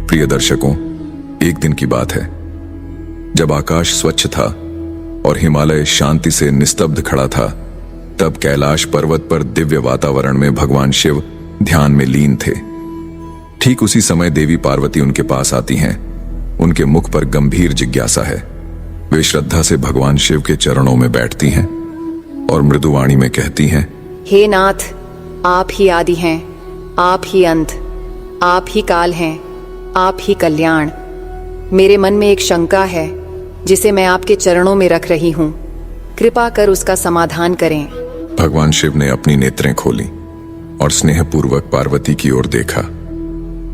प्रिय दर्शकों, एक दिन की बात है जब आकाश स्वच्छ था और हिमालय शांति से निस्तब्ध खड़ा था। तब कैलाश पर्वत पर दिव्य वातावरण में भगवान शिव ध्यान में लीन थे। ठीक उसी समय देवी पार्वती उनके पास आती हैं। उनके मुख पर गंभीर जिज्ञासा है। वे श्रद्धा से भगवान शिव के चरणों में बैठती हैं और मृदुवाणी में कहती हैं, हे नाथ, आप ही आदि हैं, आप ही अंत, आप ही काल हैं, आप ही कल्याण। मेरे मन में एक शंका है जिसे मैं आपके चरणों में रख रही हूँ। कृपा कर उसका समाधान करें। भगवान शिव ने अपनी नेत्रें खोली और स्नेहपूर्वक पार्वती की ओर देखा।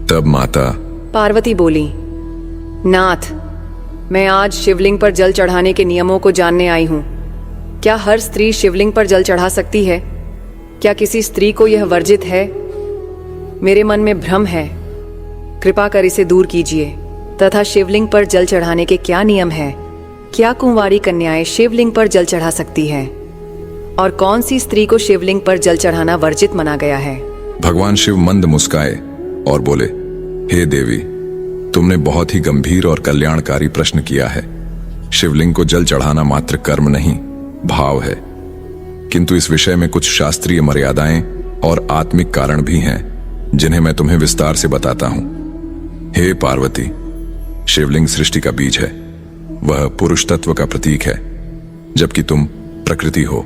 तब माता पार्वती बोली, नाथ, मैं आज शिवलिंग पर जल चढ़ाने के नियमों को जानने आई हूँ। क्या हर स्त्री शिवलिंग पर जल चढ़ा सकती है? क्या किसी स्त्री को यह वर्जित है? मेरे मन में भ्रम है। कृपा कर इसे दूर कीजिए तथा शिवलिंग पर जल चढ़ाने के क्या नियम है? क्या कुंवारी कन्याएं शिवलिंग पर जल चढ़ा सकती है और कौन सी स्त्री को शिवलिंग पर जल चढ़ाना वर्जित माना गया है? भगवान शिव मंद मुस्काए और बोले, हे देवी, तुमने बहुत ही गंभीर और कल्याणकारी प्रश्न किया है। शिवलिंग को जल चढ़ाना मात्र कर्म नहीं, भाव है। किंतु इस विषय में कुछ शास्त्रीय मर्यादाएं और आत्मिक कारण भी हैं जिन्हें मैं तुम्हें विस्तार से बताता हूं। हे पार्वती, शिवलिंग सृष्टि का बीज है। वह पुरुष तत्व का प्रतीक है, जबकि तुम प्रकृति हो।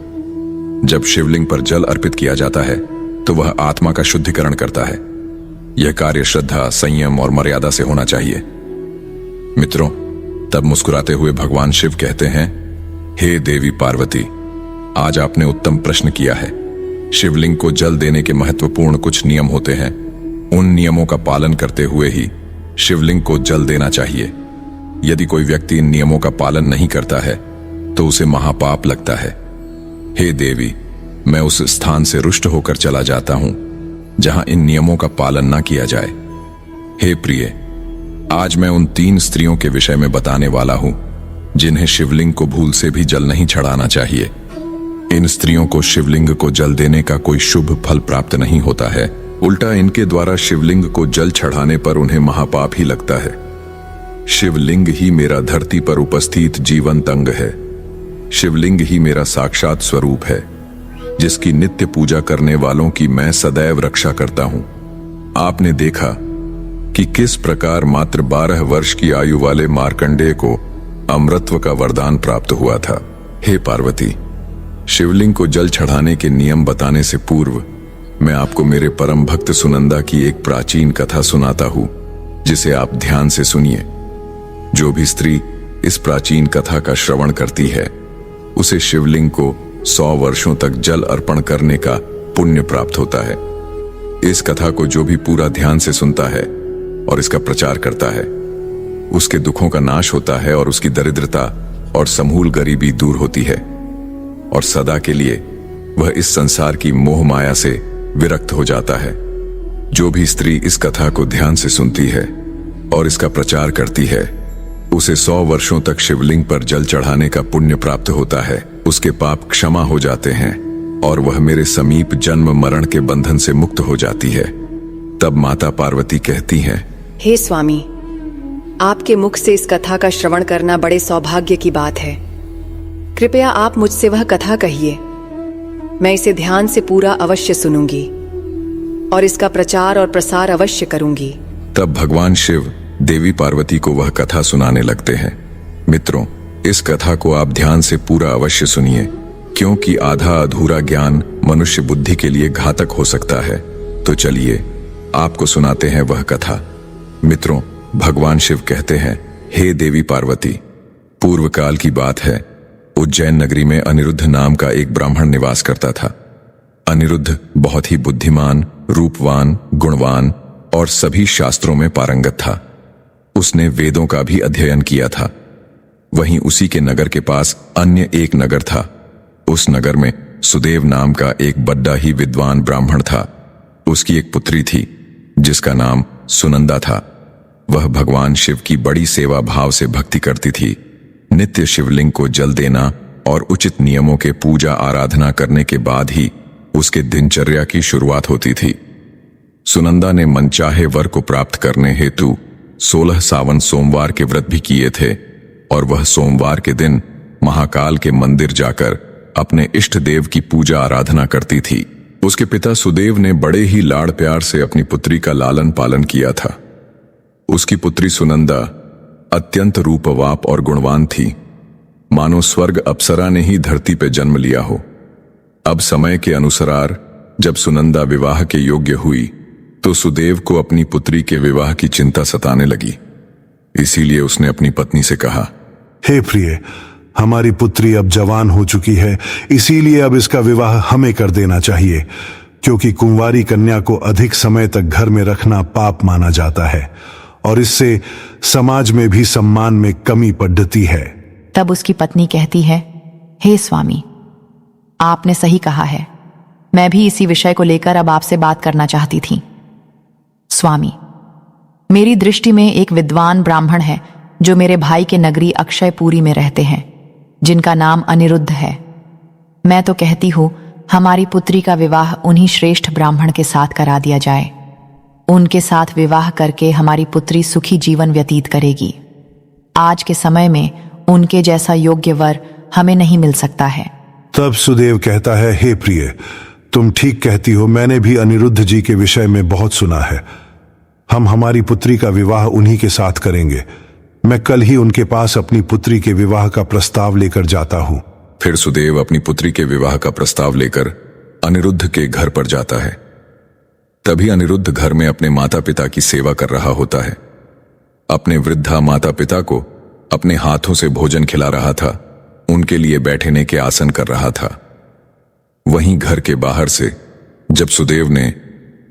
जब शिवलिंग पर जल अर्पित किया जाता है तो वह आत्मा का शुद्धिकरण करता है। यह कार्य श्रद्धा, संयम और मर्यादा से होना चाहिए। मित्रों, तब मुस्कुराते हुए भगवान शिव कहते हैं, हे देवी पार्वती, आज आपने उत्तम प्रश्न किया है। शिवलिंग को जल देने के महत्वपूर्ण कुछ नियम होते हैं। उन नियमों का पालन करते हुए ही शिवलिंग को जल देना चाहिए। यदि कोई व्यक्ति इन नियमों का पालन नहीं करता है तो उसे महापाप लगता है। हे देवी, मैं उस स्थान से रुष्ट होकर चला जाता हूं जहां इन नियमों का पालन न किया जाए। हे प्रिय, आज मैं उन 3 स्त्रियों के विषय में बताने वाला हूं जिन्हें शिवलिंग को भूल से भी जल नहीं चढ़ाना चाहिए। इन स्त्रियों को शिवलिंग को जल देने का कोई शुभ फल प्राप्त नहीं होता है। उल्टा इनके द्वारा शिवलिंग को जल चढ़ाने पर उन्हें महापाप ही लगता है। शिवलिंग ही मेरा धरती पर उपस्थित जीवंत अंग है। शिवलिंग ही मेरा साक्षात स्वरूप है, जिसकी नित्य पूजा करने वालों की मैं सदैव रक्षा करता हूं। आपने देखा कि किस प्रकार मात्र 12 वर्ष की आयु वाले मार्कंडेय को अमृतत्व का वरदान प्राप्त हुआ था। हे पार्वती, शिवलिंग को जल चढ़ाने के नियम बताने से पूर्व मैं आपको मेरे परम भक्त सुनंदा की एक प्राचीन कथा सुनाता हूं, जिसे आप ध्यान से सुनिए। जो भी स्त्री इस प्राचीन कथा का श्रवण करती है उसे शिवलिंग को 100 वर्षों तक जल अर्पण करने का पुण्य प्राप्त होता है। इस कथा को जो भी पूरा ध्यान से सुनता है और इसका प्रचार करता है, उसके दुखों का नाश होता है और उसकी दरिद्रता और समूल गरीबी दूर होती है और सदा के लिए वह इस संसार की मोह माया से विरक्त हो जाता है। जो भी स्त्री इस कथा को ध्यान से सुनती है और इसका प्रचार करती है, उसे 100 वर्षों तक शिवलिंग पर जल चढ़ाने का पुण्य प्राप्त होता है। उसके पाप क्षमा हो जाते हैं और वह मेरे समीप जन्म मरण के बंधन से मुक्त हो जाती है। तब माता पार्वती कहती हैं, हे स्वामी, आपके मुख से इस कथा का श्रवण करना बड़े सौभाग्य की बात है। कृपया आप मुझसे वह कथा कहिए। मैं इसे ध्यान से पूरा अवश्य सुनूंगी और इसका प्रचार और प्रसार अवश्य करूंगी। तब भगवान शिव देवी पार्वती को वह कथा सुनाने लगते हैं। मित्रों, इस कथा को आप ध्यान से पूरा अवश्य सुनिए, क्योंकि आधा अधूरा ज्ञान मनुष्य बुद्धि के लिए घातक हो सकता है। तो चलिए आपको सुनाते हैं वह कथा। मित्रों, भगवान शिव कहते हैं, हे देवी पार्वती, पूर्व काल की बात है। उज्जैन नगरी में अनिरुद्ध नाम का एक ब्राह्मण निवास करता था। अनिरुद्ध बहुत ही बुद्धिमान, रूपवान, गुणवान और सभी शास्त्रों में पारंगत था। उसने वेदों का भी अध्ययन किया था। वहीं उसी के नगर के पास अन्य एक नगर था। उस नगर में सुदेव नाम का एक बड्डा ही विद्वान ब्राह्मण था। उसकी एक पुत्री थी जिसका नाम सुनंदा था। वह भगवान शिव की बड़ी सेवा भाव से भक्ति करती थी। नित्य शिवलिंग को जल देना और उचित नियमों के पूजा आराधना करने के बाद ही उसके दिनचर्या की शुरुआत होती थी। सुनंदा ने मनचाहे वर को प्राप्त करने हेतु 16 सावन सोमवार के व्रत भी किए थे और वह सोमवार के दिन महाकाल के मंदिर जाकर अपने इष्ट देव की पूजा आराधना करती थी। उसके पिता सुदेव ने बड़े ही लाड़ प्यार से अपनी पुत्री का लालन पालन किया था। उसकी पुत्री सुनंदा अत्यंत रूपवाप और गुणवान थी, मानो स्वर्ग अप्सरा ने ही धरती पे जन्म लिया हो। अब समय के अनुसार जब सुनंदा विवाह के योग्य हुई तो सुदेव को अपनी पुत्री के विवाह की चिंता सताने लगी। इसीलिए उसने अपनी पत्नी से कहा, हे प्रिय, हमारी पुत्री अब जवान हो चुकी है, इसीलिए अब इसका विवाह हमें कर देना चाहिए, क्योंकि कुंवारी कन्या को अधिक समय तक घर में रखना पाप माना जाता है और इससे समाज में भी सम्मान में कमी पड़ती है। तब उसकी पत्नी कहती है, हे स्वामी, आपने सही कहा है, मैं भी इसी विषय को लेकर अब आपसे बात करना चाहती थी। स्वामी, मेरी दृष्टि में एक विद्वान ब्राह्मण है जो मेरे भाई के नगरी अक्षयपुरी में रहते हैं, जिनका नाम अनिरुद्ध है। मैं तो कहती हूं हमारी पुत्री का विवाह उन्हीं श्रेष्ठ ब्राह्मण के साथ करा दिया जाए। उनके साथ विवाह करके हमारी पुत्री सुखी जीवन व्यतीत करेगी। आज के समय में उनके जैसा योग्य वर हमें नहीं मिल सकता है। तब सुदेव कहता है, हे प्रिय, तुम ठीक कहती हो, मैंने भी अनिरुद्ध जी के विषय में बहुत सुना है। हम हमारी पुत्री का विवाह उन्हीं के साथ करेंगे। मैं कल ही उनके पास अपनी पुत्री के विवाह का प्रस्ताव लेकर जाता हूं। फिर सुदेव अपनी पुत्री के विवाह का प्रस्ताव लेकर अनिरुद्ध के घर पर जाता है। तभी अनिरुद्ध घर में अपने माता पिता की सेवा कर रहा होता है। अपने वृद्धा माता पिता को अपने हाथों से भोजन खिला रहा था, उनके लिए बैठने के आसन कर रहा था। वहीं घर के बाहर से जब सुदेव ने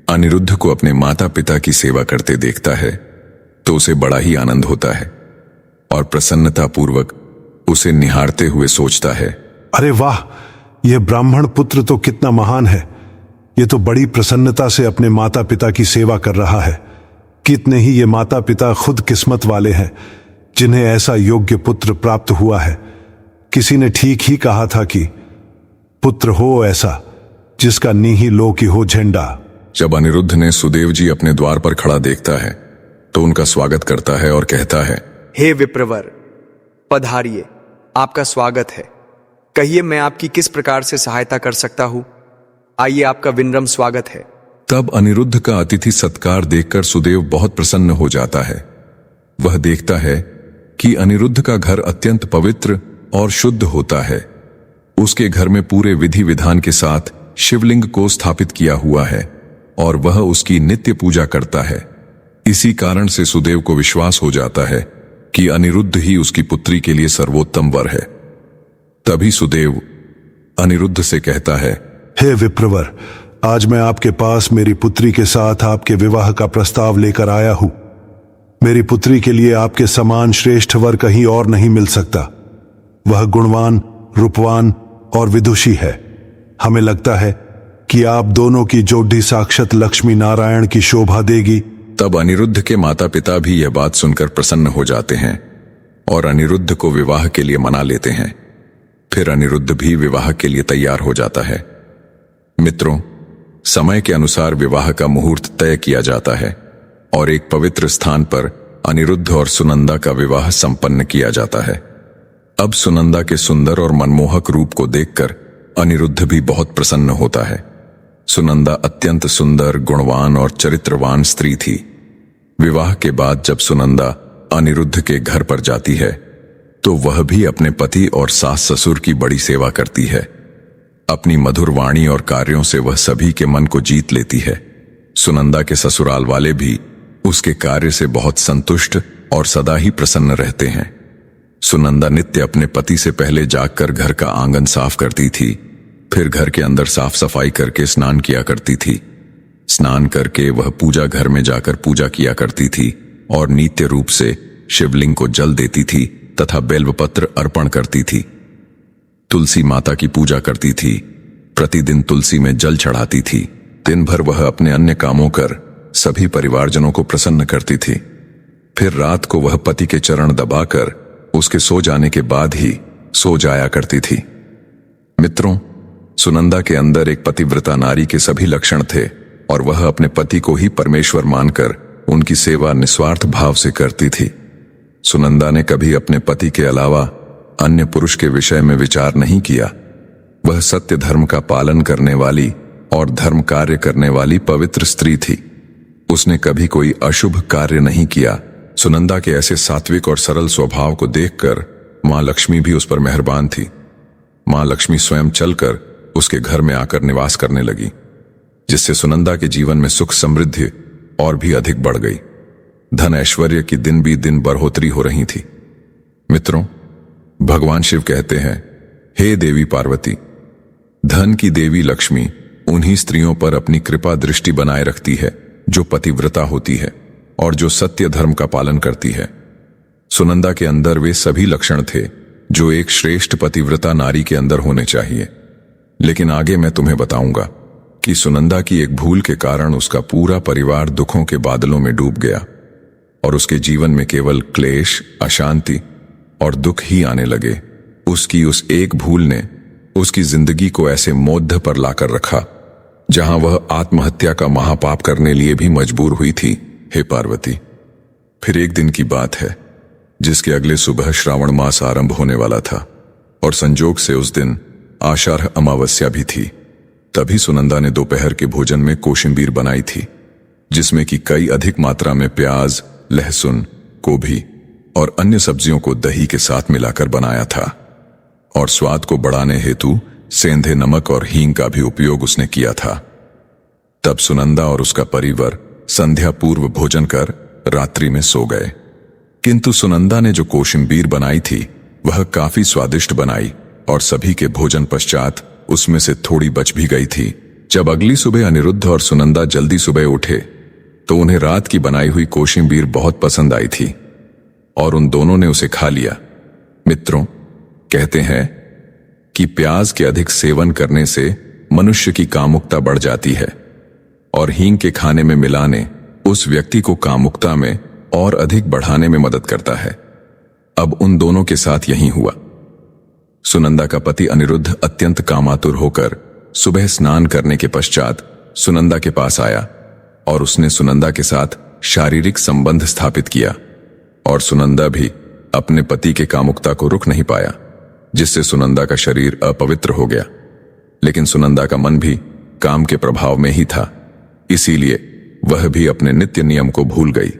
अनिरुद्ध को अपने माता पिता की सेवा करते देखता है तो उसे बड़ा ही आनंद होता है और प्रसन्नतापूर्वक उसे निहारते हुए सोचता है, अरे वाह, यह ब्राह्मण पुत्र तो कितना महान है। ये तो बड़ी प्रसन्नता से अपने माता पिता की सेवा कर रहा है। कितने ही ये माता पिता खुद किस्मत वाले हैं जिन्हें ऐसा योग्य पुत्र प्राप्त हुआ है। किसी ने ठीक ही कहा था कि पुत्र हो ऐसा जिसका नीहि लोकी हो झंडा। जब अनिरुद्ध ने सुदेव जी अपने द्वार पर खड़ा देखता है तो उनका स्वागत करता है और कहता है, हे विप्रवर, पधारिए, आपका स्वागत है। कहिए मैं आपकी किस प्रकार से सहायता कर सकता हूं? आइए, आपका विनम्र स्वागत है। तब अनिरुद्ध का अतिथि सत्कार देखकर सुदेव बहुत प्रसन्न हो जाता है। वह देखता है कि अनिरुद्ध का घर अत्यंत पवित्र और शुद्ध होता है। उसके घर में पूरे विधि विधान के साथ शिवलिंग को स्थापित किया हुआ है और वह उसकी नित्य पूजा करता है। इसी कारण से सुदेव को विश्वास हो जाता है कि अनिरुद्ध ही उसकी पुत्री के लिए सर्वोत्तम वर है। तभी सुदेव अनिरुद्ध से कहता है, हे विप्रवर, आज मैं आपके पास मेरी पुत्री के साथ आपके विवाह का प्रस्ताव लेकर आया हूं। मेरी पुत्री के लिए आपके समान श्रेष्ठ वर कहीं और नहीं मिल सकता। वह गुणवान, रूपवान और विदुषी है। हमें लगता है कि आप दोनों की जोड़ी साक्षात लक्ष्मी नारायण की शोभा देगी। तब अनिरुद्ध के माता पिता भी यह बात सुनकर प्रसन्न हो जाते हैं और अनिरुद्ध को विवाह के लिए मना लेते हैं। फिर अनिरुद्ध भी विवाह के लिए तैयार हो जाता है। मित्रों, समय के अनुसार विवाह का मुहूर्त तय किया जाता है और एक पवित्र स्थान पर अनिरुद्ध और सुनंदा का विवाह संपन्न किया जाता है। अब सुनंदा के सुंदर और मनमोहक रूप को देखकर अनिरुद्ध भी बहुत प्रसन्न होता है। सुनंदा अत्यंत सुंदर, गुणवान और चरित्रवान स्त्री थी। विवाह के बाद जब सुनंदा अनिरुद्ध के घर पर जाती है तो वह भी अपने पति और सास ससुर की बड़ी सेवा करती है। अपनी मधुर वाणी और कार्यों से वह सभी के मन को जीत लेती है। सुनंदा के ससुराल वाले भी उसके कार्य से बहुत संतुष्ट और सदा ही प्रसन्न रहते हैं। सुनंदा नित्य अपने पति से पहले जागकर घर का आंगन साफ करती थी, फिर घर के अंदर साफ सफाई करके स्नान किया करती थी। स्नान करके वह पूजा घर में जाकर पूजा किया करती थी और नित्य रूप से शिवलिंग को जल देती थी तथा बेलपत्र अर्पण करती थी। तुलसी माता की पूजा करती थी, प्रतिदिन तुलसी में जल चढ़ाती थी। दिन भर वह अपने अन्य कामों कर सभी परिवारजनों को प्रसन्न करती थी। फिर रात को वह पति के चरण दबाकर उसके सो जाने के बाद ही सो जाया करती थी। मित्रों, सुनंदा के अंदर एक पतिव्रता नारी के सभी लक्षण थे और वह अपने पति को ही परमेश्वर मानकर उनकी सेवा निस्वार्थ भाव से करती थी। सुनंदा ने कभी अपने पति के अलावा अन्य पुरुष के विषय में विचार नहीं किया। वह सत्य धर्म का पालन करने वाली और धर्म कार्य करने वाली पवित्र स्त्री थी। उसने कभी कोई अशुभ कार्य नहीं किया। सुनंदा के ऐसे सात्विक और सरल स्वभाव को देखकर मां लक्ष्मी भी उस पर मेहरबान थी। मां लक्ष्मी स्वयं चलकर उसके घर में आकर निवास करने लगी, जिससे सुनंदा के जीवन में सुख समृद्धि और भी अधिक बढ़ गई। धन ऐश्वर्य की दिन भी दिन बढ़ोतरी हो रही थी। मित्रों, भगवान शिव कहते हैं, हे देवी पार्वती, धन की देवी लक्ष्मी उन्हीं स्त्रियों पर अपनी कृपा दृष्टि बनाए रखती है जो पतिव्रता होती है और जो सत्य धर्म का पालन करती है। सुनंदा के अंदर वे सभी लक्षण थे जो एक श्रेष्ठ पतिव्रता नारी के अंदर होने चाहिए। लेकिन आगे मैं तुम्हें बताऊंगा कि सुनंदा की एक भूल के कारण उसका पूरा परिवार दुखों के बादलों में डूब गया और उसके जीवन में केवल क्लेश, अशांति और दुख ही आने लगे। उसकी उस एक भूल ने उसकी जिंदगी को ऐसे मोद्ध पर लाकर रखा जहां वह आत्महत्या का महापाप करने लिए भी मजबूर हुई थी। हे पार्वती, फिर एक दिन की बात है जिसके अगले सुबह श्रावण मास आरंभ होने वाला था और संजोग से उस दिन आषाढ़ अमावस्या भी थी। तभी सुनंदा ने दोपहर के भोजन में कोशिम्बीर बनाई थी, जिसमें कि कई अधिक मात्रा में प्याज, लहसुन, गोभी और अन्य सब्जियों को दही के साथ मिलाकर बनाया था और स्वाद को बढ़ाने हेतु सेंधे नमक और हींग का भी उपयोग उसने किया था। तब सुनंदा और उसका परिवार संध्या पूर्व भोजन कर रात्रि में सो गए। किंतु सुनंदा ने जो कोशिम्बीर बनाई थी वह काफी स्वादिष्ट बनाई और सभी के भोजन पश्चात उसमें से थोड़ी बच भी गई थी। जब अगली सुबह अनिरुद्ध और सुनंदा जल्दी सुबह उठे तो उन्हें रात की बनाई हुई कोशिम्बीर बहुत पसंद आई थी और उन दोनों ने उसे खा लिया। मित्रों, कहते हैं कि प्याज के अधिक सेवन करने से मनुष्य की कामुकता बढ़ जाती है और हींग के खाने में मिलाने उस व्यक्ति को कामुकता में और अधिक बढ़ाने में मदद करता है। अब उन दोनों के साथ यही हुआ। सुनंदा का पति अनिरुद्ध अत्यंत कामातुर होकर सुबह स्नान करने के पश्चात सुनंदा के पास आया और उसने सुनंदा के साथ शारीरिक संबंध स्थापित किया और सुनंदा भी अपने पति के कामुकता को रुक नहीं पाया, जिससे सुनंदा का शरीर अपवित्र हो गया। लेकिन सुनंदा का मन भी काम के प्रभाव में ही था, इसीलिए वह भी अपने नित्य नियम को भूल गई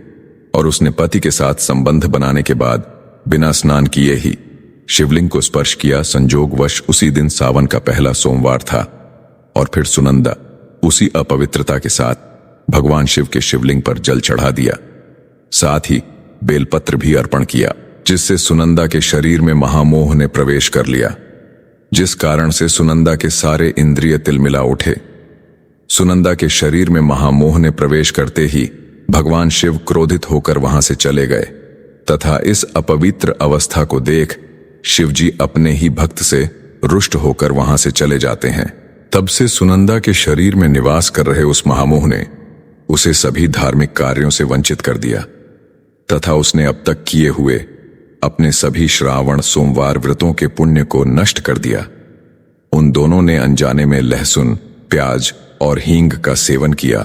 और उसने पति के साथ संबंध बनाने के बाद बिना स्नान किए ही शिवलिंग को स्पर्श किया। संजोगवश उसी दिन सावन का पहला सोमवार था और फिर सुनंदा उसी अपवित्रता के साथ भगवान शिव के शिवलिंग पर जल चढ़ा दिया, साथ ही बेलपत्र भी अर्पण किया, जिससे सुनंदा के शरीर में महामोह ने प्रवेश कर लिया, जिस कारण से सुनंदा के सारे इंद्रिय तिलमिला उठे। सुनंदा के शरीर में महामोह ने प्रवेश करते ही भगवान शिव क्रोधित होकर वहां से चले गए तथा इस अपवित्र अवस्था को देख शिवजी अपने ही भक्त से रुष्ट होकर वहां से चले जाते हैं। तब से सुनंदा के शरीर में निवास कर रहे उस महामोह ने उसे सभी धार्मिक कार्यों से वंचित कर दिया तथा उसने अब तक किए हुए अपने सभी श्रावण सोमवार व्रतों के पुण्य को नष्ट कर दिया। उन दोनों ने अनजाने में लहसुन, प्याज और हींग का सेवन किया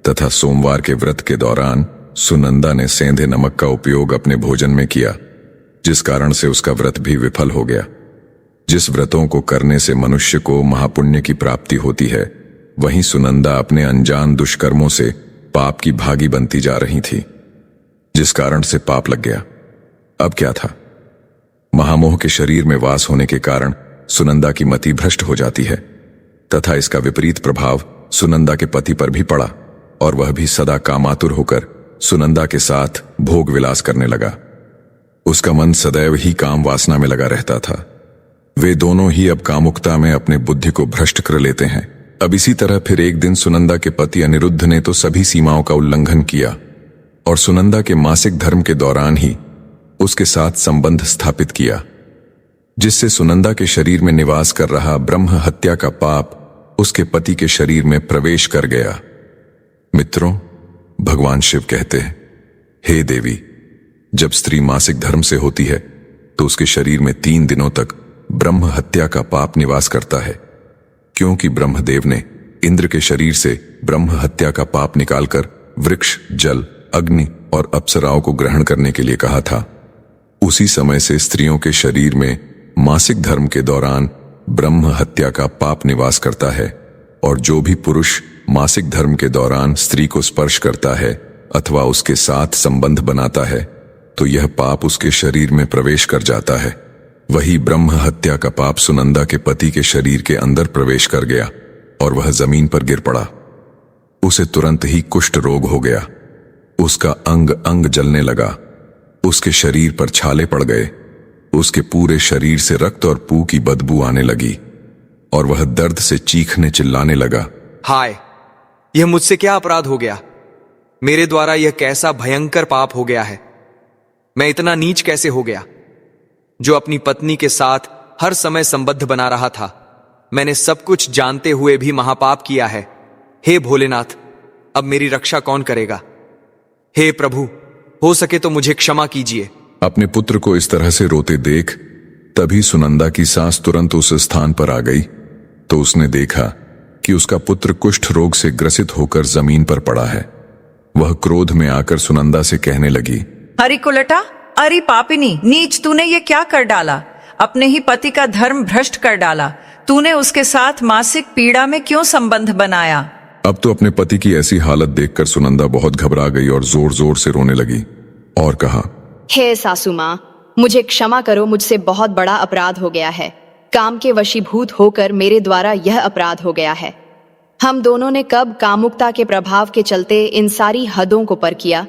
तथा सोमवार के व्रत के दौरान सुनंदा ने सेंधे नमक का उपयोग अपने भोजन में किया, जिस कारण से उसका व्रत भी विफल हो गया। जिस व्रतों को करने से मनुष्य को महापुण्य की प्राप्ति होती है, वहीं सुनंदा अपने अनजान दुष्कर्मों से पाप की भागी बनती जा रही थी, जिस कारण से पाप लग गया। अब क्या था? महामोह के शरीर में वास होने के कारण सुनंदा की मति भ्रष्ट हो जाती है तथा इसका विपरीत प्रभाव सुनंदा के पति पर भी पड़ा और वह भी सदा कामातुर होकर सुनंदा के साथ भोग विलास करने लगा। उसका मन सदैव ही काम वासना में लगा रहता था। वे दोनों ही अब कामुकता में अपने बुद्धि को भ्रष्ट कर लेते हैं। अब इसी तरह फिर एक दिन सुनंदा के पति अनिरुद्ध ने तो सभी सीमाओं का उल्लंघन किया और सुनंदा के मासिक धर्म के दौरान ही उसके साथ संबंध स्थापित किया, जिससे सुनंदा के शरीर में निवास कर रहा ब्रह्म हत्या का पाप उसके पति के शरीर में प्रवेश कर गया। मित्रों, भगवान शिव कहते हैं, हे देवी, जब स्त्री मासिक धर्म से होती है तो उसके शरीर में 3 दिनों तक ब्रह्म हत्या का पाप निवास करता है, क्योंकि ब्रह्मदेव ने इंद्र के शरीर से ब्रह्म हत्या का पाप निकालकर वृक्ष, जल अग्नि और अप्सराओं को ग्रहण करने के लिए कहा था। उसी समय से स्त्रियों के शरीर में मासिक धर्म के दौरान ब्रह्म हत्या का पाप निवास करता है, और जो भी पुरुष मासिक धर्म के दौरान स्त्री को स्पर्श करता है अथवा उसके साथ संबंध बनाता है तो यह पाप उसके शरीर में प्रवेश कर जाता है। वही ब्रह्म हत्या का पाप सुनंदा के पति के शरीर के अंदर प्रवेश कर गया और वह जमीन पर गिर पड़ा। उसे तुरंत ही कुष्ठ रोग हो गया। उसका अंग अंग जलने लगा, उसके शरीर पर छाले पड़ गए, उसके पूरे शरीर से रक्त और पू की बदबू आने लगी और वह दर्द से चीखने चिल्लाने लगा। हाय, यह मुझसे क्या अपराध हो गया? मेरे द्वारा यह कैसा भयंकर पाप हो गया है? मैं इतना नीच कैसे हो गया जो अपनी पत्नी के साथ हर समय संबद्ध बना रहा था? मैंने सब कुछ जानते हुए भी महापाप किया है। हे भोलेनाथ, अब मेरी रक्षा कौन करेगा? हे प्रभु, हो सके तो मुझे क्षमा कीजिए। अपने पुत्र को इस तरह से रोते देख तभी सुनंदा की सास तुरंत उस स्थान पर आ गई तो उसने देखा कि उसका पुत्र कुष्ठ रोग से ग्रसित होकर जमीन पर पड़ा है। वह क्रोध में आकर सुनंदा से कहने लगी, अरे कुलटा, अरे पापिनी, नीच, तूने ये क्या कर डाला? अपने ही पति का धर्म भ्रष्ट कर डाला। तूने उसके साथ मासिक पीड़ा में क्यों संबंध बनाया? अब तो अपने पति की ऐसी हालत देखकर सुनंदा बहुत घबरा गई और जोर जोर से रोने लगी और कहा, हे सासू माँ, मुझे क्षमा करो, मुझसे बहुत बड़ा अपराध हो गया है। काम के वशीभूत होकर मेरे द्वारा यह अपराध हो गया है। हम दोनों ने कब कामुकता के प्रभाव के चलते इन सारी हदों को पार किया,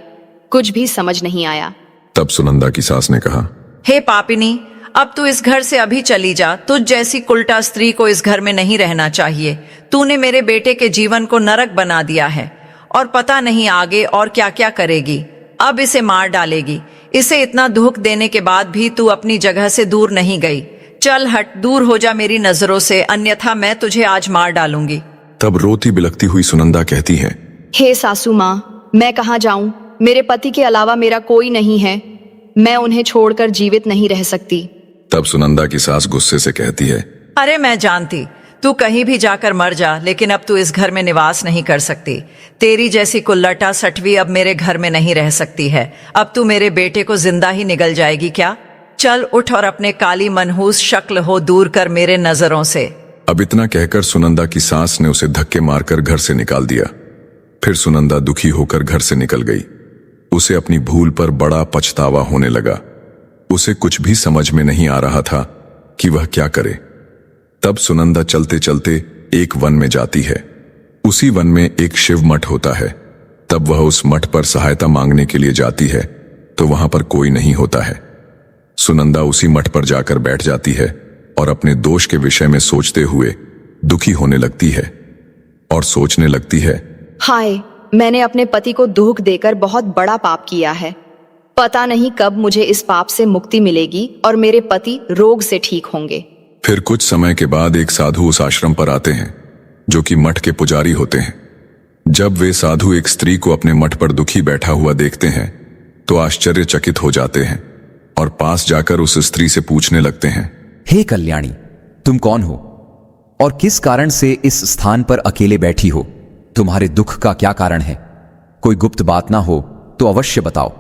कुछ भी समझ नहीं आया। तब सुनंदा की सास ने कहा, हे पापिनी, अब तू इस घर से अभी चली जा। तुझ जैसी कुलटा स्त्री को इस घर में नहीं रहना चाहिए। तूने मेरे बेटे के जीवन को नरक बना दिया है और पता नहीं आगे और क्या क्या करेगी। अब इसे मार डालेगी। इसे इतना दुख देने के बाद भी तू अपनी जगह से दूर नहीं गई। चल हट, दूर हो जा मेरी नजरों से, अन्यथा मैं तुझे आज मार डालूंगी। तब रोती बिलखती हुई सुनंदा कहती है, हे सासू माँ, मैं कहाँ जाऊं? मेरे पति के अलावा मेरा कोई नहीं है। मैं उन्हें छोड़कर जीवित नहीं रह सकती। तब सुनंदा की सास गुस्से से कहती है, अरे मैं जानती, तू कहीं भी जाकर मर जा, लेकिन अब तू इस घर में निवास नहीं कर सकती। तेरी जैसी कुल्लटा सटवी अब मेरे घर में नहीं रह सकती है। अब तू मेरे बेटे को जिंदा ही निगल जाएगी क्या? चल उठ और अपने काली मनहूस शक्ल हो दूर कर मेरे नजरों से। अब इतना कहकर सुनंदा की सास ने उसे धक्के मारकर घर से निकाल दिया। फिर सुनंदा दुखी होकर घर से निकल गई। उसे अपनी भूल पर बड़ा पछतावा होने लगा। उसे कुछ भी समझ में नहीं आ रहा था कि वह क्या करे। तब सुनंदा चलते चलते एक वन में जाती है। उसी वन में एक शिव मठ होता है। तब वह उस मठ पर सहायता मांगने के लिए जाती है तो वहां पर कोई नहीं होता है। सुनंदा उसी मठ पर जाकर बैठ जाती है और अपने दोष के विषय में सोचते हुए दुखी होने लगती है और सोचने लगती है, हाय, मैंने अपने पति को दुख देकर बहुत बड़ा पाप किया है। पता नहीं कब मुझे इस पाप से मुक्ति मिलेगी और मेरे पति रोग से ठीक होंगे। फिर कुछ समय के बाद एक साधु उस आश्रम पर आते हैं जो कि मठ के पुजारी होते हैं। जब वे साधु एक स्त्री को अपने मठ पर दुखी बैठा हुआ देखते हैं तो आश्चर्यचकित हो जाते हैं और पास जाकर उस स्त्री से पूछने लगते हैं, हे कल्याणी, तुम कौन हो और किस कारण से इस स्थान पर अकेले बैठी हो? तुम्हारे दुख का क्या कारण है? कोई गुप्त बात ना हो तो अवश्य बताओ,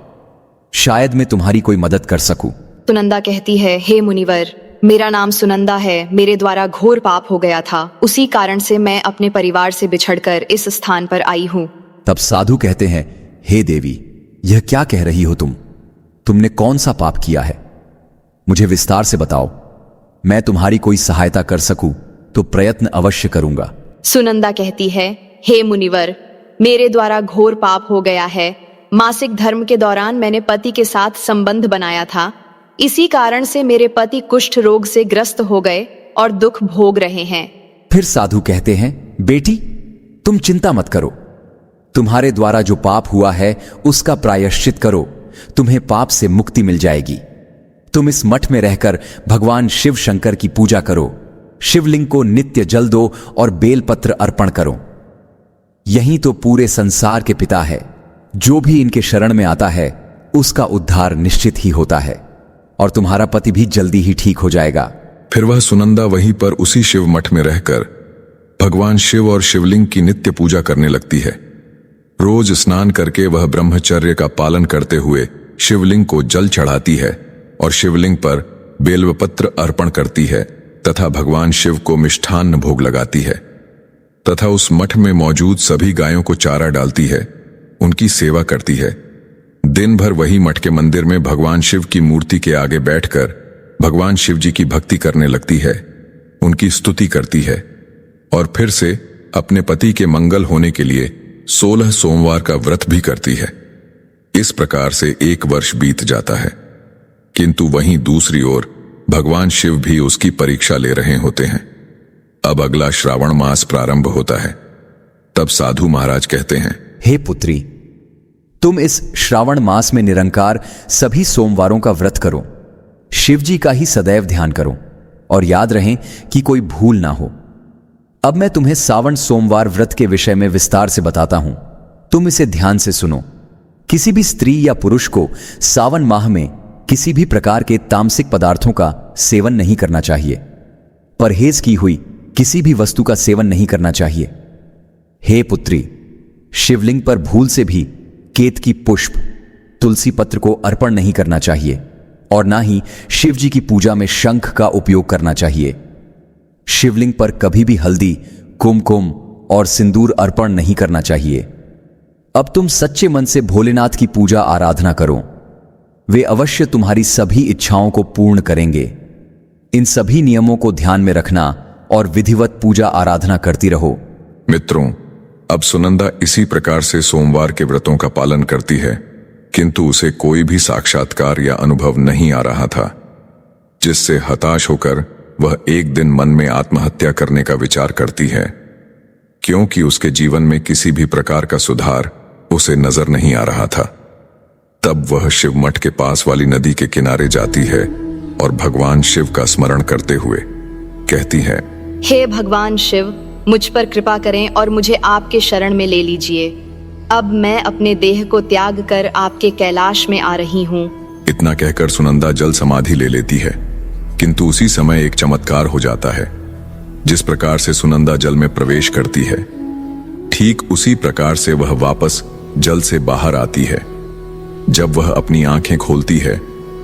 शायद मैं तुम्हारी कोई मदद कर सकूं। सुनंदा कहती है, हे मुनिवर, मेरा नाम सुनंदा है। मेरे द्वारा घोर पाप हो गया था। उसी कारण से मैं अपने परिवार से बिछड़कर इस स्थान पर आई हूँ। तब साधु कहते हैं, हे देवी, यह क्या कह रही हो तुम? तुमने कौन सा पाप किया है? मुझे विस्तार से बताओ। मैं तुम्हारी कोई सहायता कर सकूं तो प्रयत्न अवश्य करूंगा। सुनंदा कहती है, हे मुनिवर, मेरे द्वारा घोर पाप हो गया है। मासिक धर्म के दौरान मैंने पति के साथ संबंध बनाया था। इसी कारण से मेरे पति कुष्ठ रोग से ग्रस्त हो गए और दुख भोग रहे हैं। फिर साधु कहते हैं, बेटी, तुम चिंता मत करो। तुम्हारे द्वारा जो पाप हुआ है उसका प्रायश्चित करो, तुम्हें पाप से मुक्ति मिल जाएगी। तुम इस मठ में रहकर भगवान शिव शंकर की पूजा करो, शिवलिंग को नित्य जल दो और बेलपत्र अर्पण करो। यही तो पूरे संसार के पिता है। जो भी इनके शरण में आता है उसका उद्धार निश्चित ही होता है और तुम्हारा पति भी जल्दी ही ठीक हो जाएगा। फिर वह सुनंदा वहीं पर उसी शिव मठ में रहकर भगवान शिव और शिवलिंग की नित्य पूजा करने लगती है। रोज स्नान करके वह ब्रह्मचर्य का पालन करते हुए शिवलिंग को जल चढ़ाती है और शिवलिंग पर बेलवपत्र अर्पण करती है तथा भगवान शिव को मिष्ठान्न भोग लगाती है तथा उस मठ में मौजूद सभी गायों को चारा डालती है, उनकी सेवा करती है। दिन भर वही मठ के मंदिर में भगवान शिव की मूर्ति के आगे बैठकर भगवान शिव जी की भक्ति करने लगती है, उनकी स्तुति करती है और फिर से अपने पति के मंगल होने के लिए 16 सोमवार का व्रत भी करती है। इस प्रकार से 1 वर्ष बीत जाता है, किंतु वहीं दूसरी ओर भगवान शिव भी उसकी परीक्षा ले रहे होते हैं। अब अगला श्रावण मास प्रारंभ होता है। तब साधु महाराज कहते हैं, हे पुत्री, तुम इस श्रावण मास में निरंकार सभी सोमवारों का व्रत करो, शिव जी का ही सदैव ध्यान करो और याद रहे कि कोई भूल ना हो। अब मैं तुम्हें सावन सोमवार व्रत के विषय में विस्तार से बताता हूं, तुम इसे ध्यान से सुनो। किसी भी स्त्री या पुरुष को सावन माह में किसी भी प्रकार के तामसिक पदार्थों का सेवन नहीं करना चाहिए। परहेज की हुई किसी भी वस्तु का सेवन नहीं करना चाहिए। हे पुत्री, शिवलिंग पर भूल से भी केतकी पुष्प, तुलसी पत्र को अर्पण नहीं करना चाहिए और ना ही शिव जी की पूजा में शंख का उपयोग करना चाहिए। शिवलिंग पर कभी भी हल्दी, कुमकुम और सिंदूर अर्पण नहीं करना चाहिए। अब तुम सच्चे मन से भोलेनाथ की पूजा आराधना करो, वे अवश्य तुम्हारी सभी इच्छाओं को पूर्ण करेंगे। इन सभी नियमों को ध्यान में रखना और विधिवत पूजा आराधना करती रहो। मित्रों, अब सुनंदा इसी प्रकार से सोमवार के व्रतों का पालन करती है, किंतु उसे कोई भी साक्षात्कार या अनुभव नहीं आ रहा था, जिससे हताश होकर वह एक दिन मन में आत्महत्या करने का विचार करती है, क्योंकि उसके जीवन में किसी भी प्रकार का सुधार उसे नजर नहीं आ रहा था। तब वह शिव मठ के पास वाली नदी के किनारे जाती है और भगवान शिव का स्मरण करते हुए कहती है, हे भगवान शिव, मुझ पर कृपा करें और मुझे आपके शरण में ले लीजिए। अब मैं अपने देह को त्याग कर आपके कैलाश में आ रही हूँ। इतना कहकर सुनंदा जल समाधि ले लेती है, किंतु उसी समय एक चमत्कार हो जाता है। जिस प्रकार से सुनंदा जल में प्रवेश करती है, ठीक उसी प्रकार से वह वापस जल से बाहर आती है। जब वह अपनी आंखें खोलती है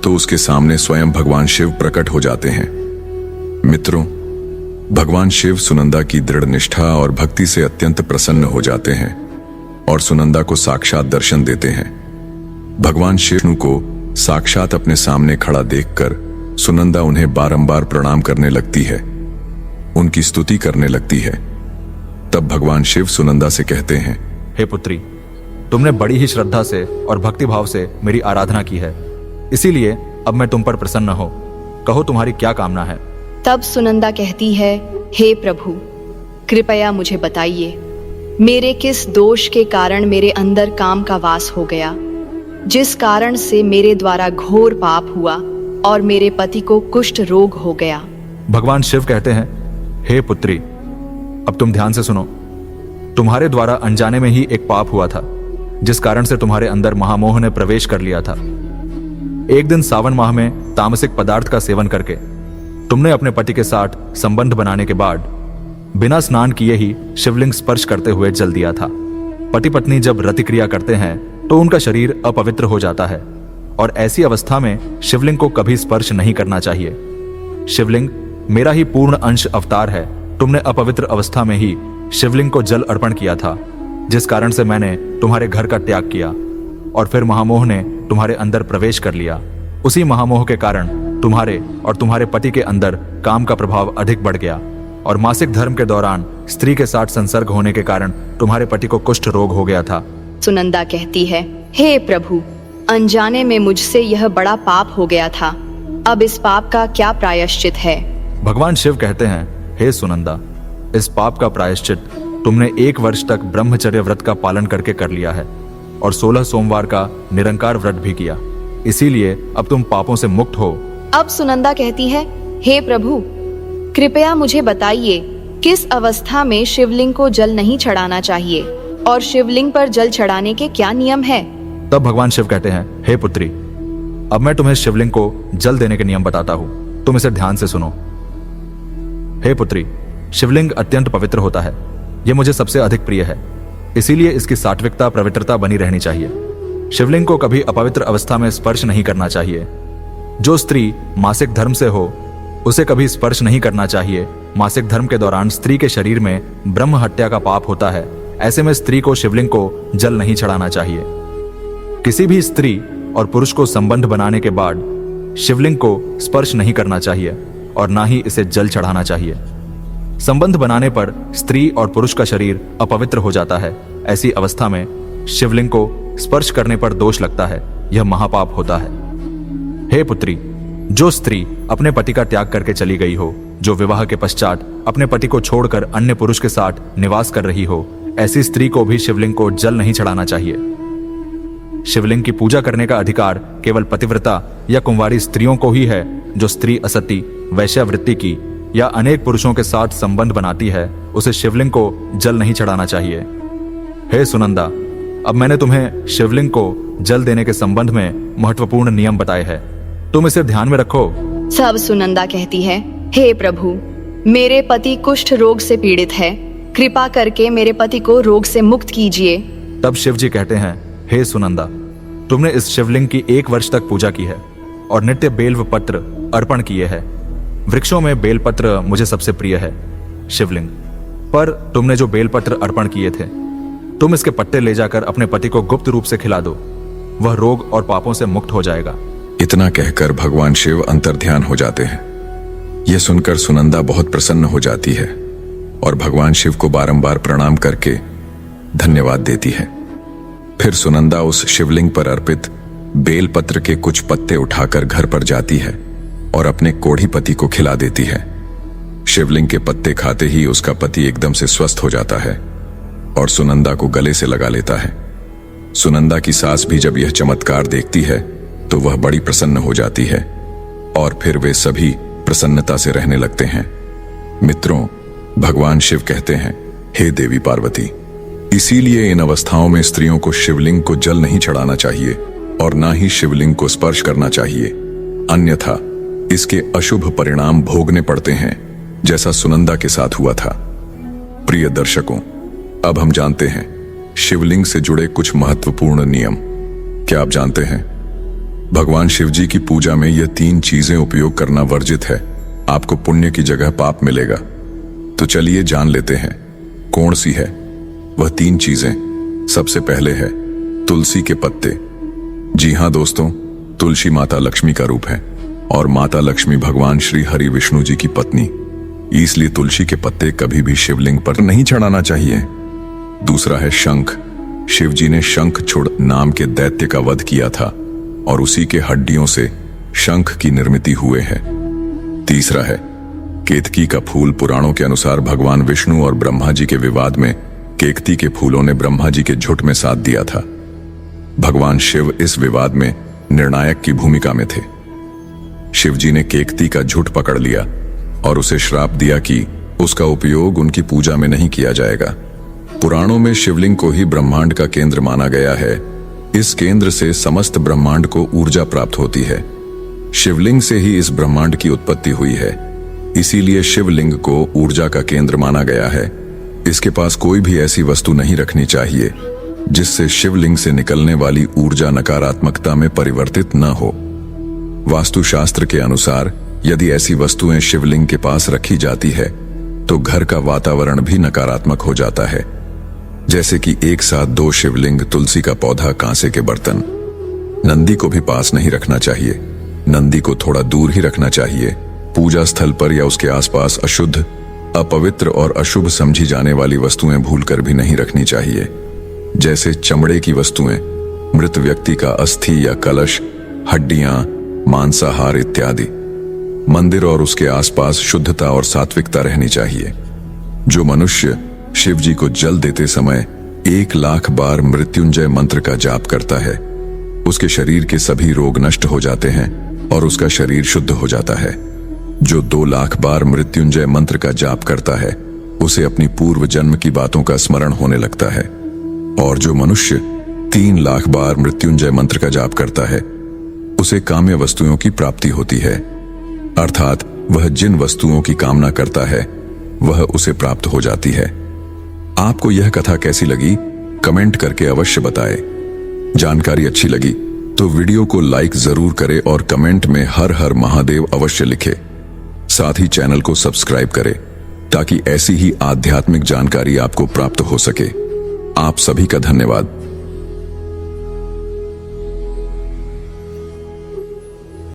तो उसके सामने स्वयं भगवान शिव प्रकट हो जाते हैं। मित्रों, भगवान शिव सुनंदा की दृढ़ निष्ठा और भक्ति से अत्यंत प्रसन्न हो जाते हैं और सुनंदा को साक्षात दर्शन देते हैं। भगवान शिव को साक्षात अपने सामने खड़ा देखकर सुनंदा उन्हें बारंबार प्रणाम करने लगती है, उनकी स्तुति करने लगती है। तब भगवान शिव सुनंदा से कहते हैं, हे पुत्री, तुमने बड़ी ही श्रद्धा से और भक्तिभाव से मेरी आराधना की है, इसीलिए अब मैं तुम पर प्रसन्न हो। कहो तुम्हारी क्या कामना है। तब सुनंदा कहती है, हे प्रभु, कृपया मुझे बताइए, मेरे किस दोष के कारण मेरे अंदर काम का वास हो गया, जिस कारण से मेरे द्वारा घोर पाप हुआ और मेरे पति को कुष्ठ रोग हो गया। भगवान शिव कहते हैं, हे पुत्री, अब तुम ध्यान से सुनो। तुम्हारे द्वारा अनजाने में ही एक पाप हुआ था, जिस कारण से तुम्हारे अंदर महामोह ने प्रवेश कर लिया था। एक दिन सावन माह में तामसिक पदार्थ का सेवन करके तुमने अपने पति के साथ संबंध बनाने के बाद बिना स्नान किए ही शिवलिंग स्पर्श करते हुए जल दिया था। पति पत्नी जब रतिक्रिया करते हैं तो उनका शरीर अपवित्र हो जाता है और ऐसी अवस्था में शिवलिंग को कभी स्पर्श नहीं करना चाहिए। शिवलिंग मेरा ही पूर्ण अंश अवतार है। तुमने अपवित्र अवस्था में ही शिवलिंग को जल अर्पण किया था, जिस कारण से मैंने तुम्हारे घर का त्याग किया और फिर महामोह ने तुम्हारे अंदर प्रवेश कर लिया। उसी महामोह के कारण तुम्हारे और तुम्हारे पति के अंदर काम का प्रभाव अधिक बढ़ गया और मासिक धर्म के दौरान स्त्री के साथ संसर्ग होने के कारण तुम्हारे पति को कुष्ठ रोग हो गया था। सुनंदा कहती है, हे प्रभु, अनजाने में मुझसे यह बड़ा पाप हो गया था। अब इस पाप का क्या प्रायश्चित है। भगवान शिव कहते हैं, हे सुनंदा, इस पाप का प्रायश्चित तुमने 1 वर्ष तक ब्रह्मचर्य व्रत का पालन करके कर लिया है और 16 सोमवार का निरंकार व्रत भी किया, इसीलिए अब तुम पापों से मुक्त हो। अब सुनंदा कहती है, हे प्रभु, कृपया मुझे बताइए, किस अवस्था में शिवलिंग को जल नहीं चढ़ाना चाहिए और शिवलिंग पर जल चढ़ाने के क्या नियम है। तब भगवान शिव कहते हैं, हे पुत्री, अब मैं तुम्हें शिवलिंग को जल देने के नियम बताता हूँ, तुम इसे ध्यान से सुनो। हे पुत्री, शिवलिंग अत्यंत पवित्र होता है, यह मुझे सबसे अधिक प्रिय है। इसीलिए इसकी सात्विकता पवित्रता बनी रहनी चाहिए। शिवलिंग को कभी अपवित्र अवस्था में स्पर्श नहीं करना चाहिए। जो स्त्री मासिक धर्म से हो उसे कभी स्पर्श नहीं करना चाहिए। मासिक धर्म के दौरान स्त्री के शरीर में ब्रह्म हत्या का पाप होता है। ऐसे में स्त्री को शिवलिंग को जल नहीं चढ़ाना चाहिए। किसी भी स्त्री और पुरुष को संबंध बनाने के बाद शिवलिंग को स्पर्श नहीं करना चाहिए और ना ही इसे जल चढ़ाना चाहिए। संबंध बनाने पर स्त्री और पुरुष का शरीर अपवित्र हो जाता है। ऐसी अवस्था में शिवलिंग को स्पर्श करने पर दोष लगता है, यह महापाप होता है। हे पुत्री, जो स्त्री अपने पति का त्याग करके चली गई हो, जो विवाह के पश्चात अपने पति को छोड़कर अन्य पुरुष के साथ निवास कर रही हो, ऐसी स्त्री को भी शिवलिंग को जल नहीं चढ़ाना चाहिए। शिवलिंग की पूजा करने का अधिकार केवल पतिव्रता या कुंवारी स्त्रियों को ही है। जो स्त्री असती, वैश्यावृत्ति की या अनेक पुरुषों के साथ संबंध बनाती है, उसे शिवलिंग को जल नहीं चढ़ाना चाहिए। हे सुनंदा, अब मैंने तुम्हें शिवलिंग को जल देने के संबंध में महत्वपूर्ण नियम बताए हैं, तुम इसे ध्यान में रखो। सब सुनंदा कहती है, हे प्रभु, मेरे पति कुष्ठ रोग से पीड़ित है, कृपा करके मेरे पति को रोग से मुक्त कीजिए। तब शिव जी कहते हैं, हे सुनंदा, तुमने इस शिवलिंग की 1 वर्ष तक पूजा की है और नित्य बेल्व पत्र अर्पण किए हैं। वृक्षों में बेलपत्र मुझे सबसे प्रिय है शिवलिंग, पर तुमने जो बेलपत्र अर्पण किए थे, तुम इसके पत्ते ले जाकर अपने पति को गुप्त रूप से खिला दो, वह रोग और पापों से मुक्त हो जाएगा। इतना कहकर भगवान शिव अंतर्ध्यान हो जाते हैं। यह सुनकर सुनंदा बहुत प्रसन्न हो जाती है और भगवान शिव को बारंबार प्रणाम करके धन्यवाद देती है। फिर सुनंदा उस शिवलिंग पर अर्पित बेलपत्र के कुछ पत्ते उठाकर घर पर जाती है और अपने कोढ़ी पति को खिला देती है। शिवलिंग के पत्ते खाते ही उसका पति एकदम से स्वस्थ हो जाता है और सुनंदा को गले से लगा लेता है। सुनंदा की सास भी जब यह चमत्कार देखती है तो वह बड़ी प्रसन्न हो जाती है और फिर वे सभी प्रसन्नता से रहने लगते हैं। मित्रों, भगवान शिव कहते हैं, हे देवी पार्वती, इसीलिए इन अवस्थाओं में स्त्रियों को शिवलिंग को जल नहीं चढ़ाना चाहिए और ना ही शिवलिंग को स्पर्श करना चाहिए, अन्यथा इसके अशुभ परिणाम भोगने पड़ते हैं, जैसा सुनंदा के साथ हुआ था। प्रिय दर्शकों, अब हम जानते हैं शिवलिंग से जुड़े कुछ महत्वपूर्ण नियम। क्या आप जानते हैं, भगवान शिव जी की पूजा में यह 3 चीजें उपयोग करना वर्जित है। आपको पुण्य की जगह पाप मिलेगा। तो चलिए जान लेते हैं कौन सी है वह 3 चीजें। सबसे पहले है तुलसी के पत्ते। जी हां दोस्तों, तुलसी माता लक्ष्मी का रूप है और माता लक्ष्मी भगवान श्री हरि विष्णु जी की पत्नी, इसलिए तुलसी के पत्ते कभी भी शिवलिंग पर नहीं चढ़ाना चाहिए। दूसरा है शंख। शिव जी ने शंखचूड़ नाम के दैत्य का वध किया था और उसी के हड्डियों से शंख की निर्मित हुए है। तीसरा है केतकी का फूल। पुराणों के अनुसार भगवान विष्णु और ब्रह्मा जी के विवाद में केतकी के फूलों ने ब्रह्मा जी के झुट में साथ दिया था। भगवान शिव इस विवाद में निर्णायक की भूमिका में थे। शिव जी ने केतकी का झुट पकड़ लिया और उसे श्राप दिया कि उसका उपयोग उनकी पूजा में नहीं किया जाएगा। पुराणों में शिवलिंग को ही ब्रह्मांड का केंद्र माना गया है। इस केंद्र से समस्त ब्रह्मांड को ऊर्जा प्राप्त होती है। शिवलिंग से ही इस ब्रह्मांड की उत्पत्ति हुई है, इसीलिए शिवलिंग को ऊर्जा का केंद्र माना गया है। इसके पास कोई भी ऐसी वस्तु नहीं रखनी चाहिए जिससे शिवलिंग से निकलने वाली ऊर्जा नकारात्मकता में परिवर्तित न हो। वास्तुशास्त्र के अनुसार यदि ऐसी वस्तुएं शिवलिंग के पास रखी जाती है तो घर का वातावरण भी नकारात्मक हो जाता है, जैसे कि एक साथ 2 शिवलिंग, तुलसी का पौधा, कांसे के बर्तन। नंदी को भी पास नहीं रखना चाहिए, नंदी को थोड़ा दूर ही रखना चाहिए। पूजा स्थल पर या उसके आसपास अशुद्ध, अपवित्र और अशुभ समझी जाने वाली वस्तुएं भूलकर भी नहीं रखनी चाहिए, जैसे चमड़े की वस्तुएं, मृत व्यक्ति का अस्थि या कलश, हड्डियां, मांसाहार इत्यादि। मंदिर और उसके आसपास शुद्धता और सात्विकता रहनी चाहिए। जो मनुष्य शिव जी को जल देते समय 1,00,000 बार मृत्युंजय मंत्र का जाप करता है, उसके शरीर के सभी रोग नष्ट हो जाते हैं और उसका शरीर शुद्ध हो जाता है। जो 2,00,000 बार मृत्युंजय मंत्र का जाप करता है, उसे अपनी पूर्व जन्म की बातों का स्मरण होने लगता है। और जो मनुष्य 3,00,000 बार मृत्युंजय मंत्र का जाप करता है, उसे काम्य वस्तुओं की प्राप्ति होती है, अर्थात वह जिन वस्तुओं की कामना करता है वह उसे प्राप्त हो जाती है। आपको यह कथा कैसी लगी कमेंट करके अवश्य बताएं। जानकारी अच्छी लगी तो वीडियो को लाइक जरूर करें और कमेंट में हर हर महादेव अवश्य लिखें। साथ ही चैनल को सब्सक्राइब करें ताकि ऐसी ही आध्यात्मिक जानकारी आपको प्राप्त हो सके। आप सभी का धन्यवाद।